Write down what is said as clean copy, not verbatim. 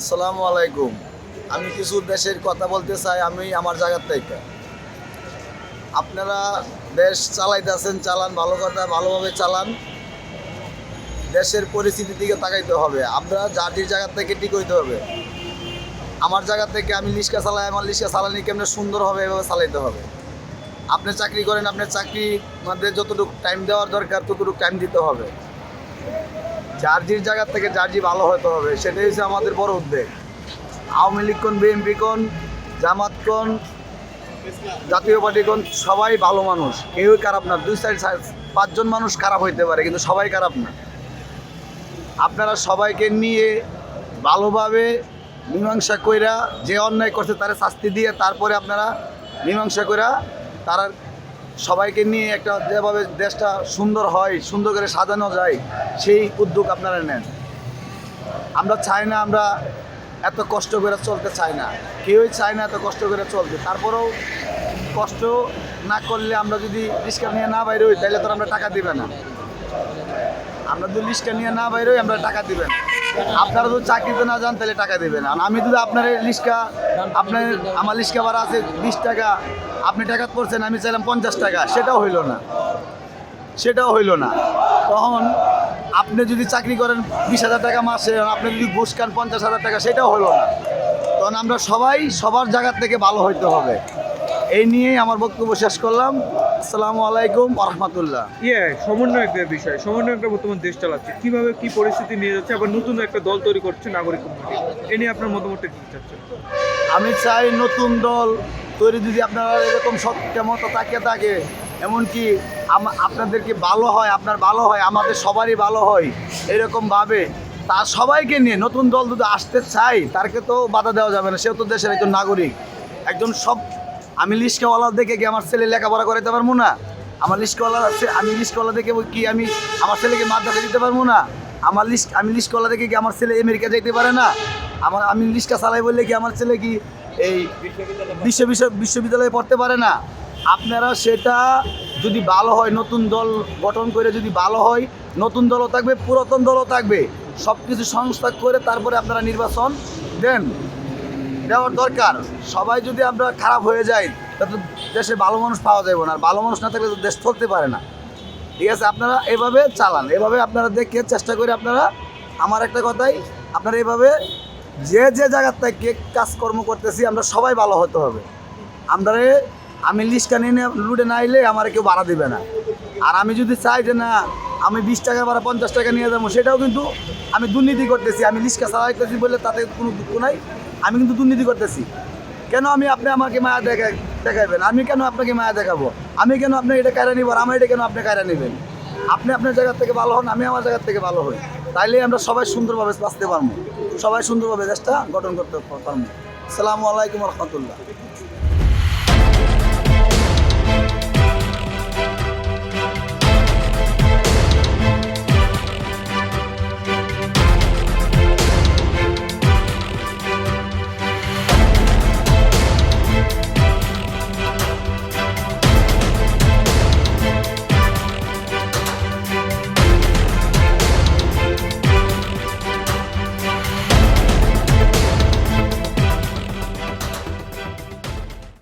আসসালামু আলাইকুম। আমি কিছু দেশের কথা বলতে চাই আমি আমার জায়গার থেকে। আপনারা দেশ চালাইতেছেন, চালান, ভালো কথা, ভালোভাবে চালান। দেশের পরিস্থিতির দিকে তাকাইতে হবে। আমরা যার জায়গার থেকে ঠিক হইতে হবে। আমার জায়গা থেকে আমি রিক্সা চালাই, আমার রিক্সা চালানি কেমনে সুন্দর হবে এভাবে চালাইতে হবে। আপনি চাকরি করেন, আপনার চাকরি মধ্যে যতটুকু টাইম দেওয়ার দরকার ততটুকু টাইম দিতে হবে। যার জায়গা থেকে যার ভালো হতে হবে, সেটাই হচ্ছে আমাদের বড় উদ্বেগ। আওয়ামী লীগ কোন, বিএনপি কোন, জামাত কোন, জাতীয় পার্টি কোন, সবাই ভালো মানুষ, কেউই খারাপ না। দুই সাইড পাঁচজন মানুষ খারাপ হইতে পারে, কিন্তু সবাই খারাপ না। আপনারা সবাইকে নিয়ে ভালোভাবে মীমাংসা কইরা, যে অন্যায় করছে তারা শাস্তি দিয়ে তারপরে আপনারা মীমাংসা কইরা তারা সবাইকে নিয়ে একটা যেভাবে দেশটা সুন্দর হয়, সুন্দর করে সাজানো যায়, সেই উদ্যোগ আপনারা নেন। আমরা চাই না, আমরা এত কষ্ট করে চলতে চাই না, কেউই চায় না এত কষ্ট করে চলতে। তারপরেও কষ্ট না করলে আমরা যদি রিক্সা নিয়ে না বাইরে হই তাহলে তো আমরা টাকা দিবে না। আমরা যদি রিক্সা নিয়ে না বাইরে হই আমরা টাকা দিবেন। আপনারা যদি চাকরিতে না যান তাহলে টাকা দেবেন। আর আমি যদি আপনার রিক্সা, আপনার আমার রিক্সা ভাড়া আছে 20 টাকা, আপনি টাকা করছেন, আমি চাইলাম 50 টাকা, সেটাও হইল না, সেটাও হইল না। তখন আপনি যদি চাকরি করেন 20,000 টাকা মাসে, আপনি যদি ঘুষ খান 50,000 টাকা, সেটাও হলো না। তখন আমরা সবাই সবার জায়গা থেকে ভালো হইতে হবে। এই নিয়েই আমার বক্তব্য শেষ করলাম। আসসালামু আলাইকুম ওয়া রাহমাতুল্লাহ। সমন্বয়কের বিষয়, সমন্বয়করা বর্তমান দেশ চালাচ্ছে, কিভাবে কি পরিস্থিতি নিয়ে যাচ্ছে, আবার নতুন একটা দল তৈরি করছে নাগরিক কমিটি, এ নিয়ে আপনার মতামতটা কি চাচ্ছেন? আমি চাই নতুন দল তৈরি, যদি আপনারা এরকম সত্য মতো তাকিয়ে থাকে, এমনকি আপনাদেরকে ভালো হয়, আপনার ভালো হয়, আমাদের সবারই ভালো হয়, এরকমভাবে তার সবাইকে নিয়ে নতুন দল যদি আসতে চাই, তারকে তো বাধা দেওয়া যাবে না। সেও তো দেশের একজন নাগরিক, একজন সব। আমি রিক্সাওয়ালা দেখে কি আমার ছেলে লেখাপড়া করাতে পারবো না? আমার রিক্সাওয়ালা আছে, আমি রিক্সাওয়ালা দেখে কি আমি আমার ছেলেকে মাদ্রাসা দিতে পারবো না? আমি রিক্সাওয়ালা দেখে কি আমার ছেলে আমেরিকা যাইতে পারে না? আমি রিক্সা চালাই বললে কি আমার ছেলে কি এই বিশ্ববিদ্যালয়ে পড়তে পারে না? আপনারা সেটা যদি ভালো হয়, নতুন দল গঠন করে যদি ভালো হয়, নতুন দলও থাকবে, পুরাতন দলও থাকবে, সব কিছু সংস্থা করে তারপরে আপনারা নির্বাচন দেওয়ার দরকার। সবাই যদি আমরা খারাপ হয়ে যাই তাহলে দেশে ভালো মানুষ পাওয়া যাবে না, আর ভালো মানুষ না থাকলে তো দেশ চলতে পারে না। ঠিক আছে, আপনারা এভাবে চালান, এভাবে আপনারা দেখে চেষ্টা করে আপনারা, আমার একটা কথাই, আপনারা এভাবে যে জায়গার থেকে কাজকর্ম করতেছি আমরা সবাই ভালো হতে হবে। আমি লিস্টটা নিয়ে লুটে না আইলে আমার কেউ ভাড়া দেবে না। আর আমি যদি চাই যে না আমি 20 টাকা ভাড়া 50 টাকা নিয়ে যাবো, সেটাও কিন্তু আমি দুর্নীতি করতেছি। আমি লিস্টটা চালাইতেছি বলে তাতে কোনো দুঃখ নাই, আমি কিন্তু দুর্নীতি করতেছি। কেন আপনি আমাকে মায়া দেখাবেন? আমি কেন আপনাকে মায়া দেখাবো? আমি কেন আপনাকে এটা কায়রা নিব? আর আমার এটা কেন আপনি কায়রা নেবেন? আপনি আপনার জায়গা থেকে ভালো হন, আমি আমার জায়গা থেকে ভালো হই, তাইলে আমরা সবাই সুন্দরভাবে বাঁচতে পারবো, সবাই সুন্দরভাবে দেশটা গঠন করতে পারবো। আসসালামু আলাইকুম রহমতুল্লাহ।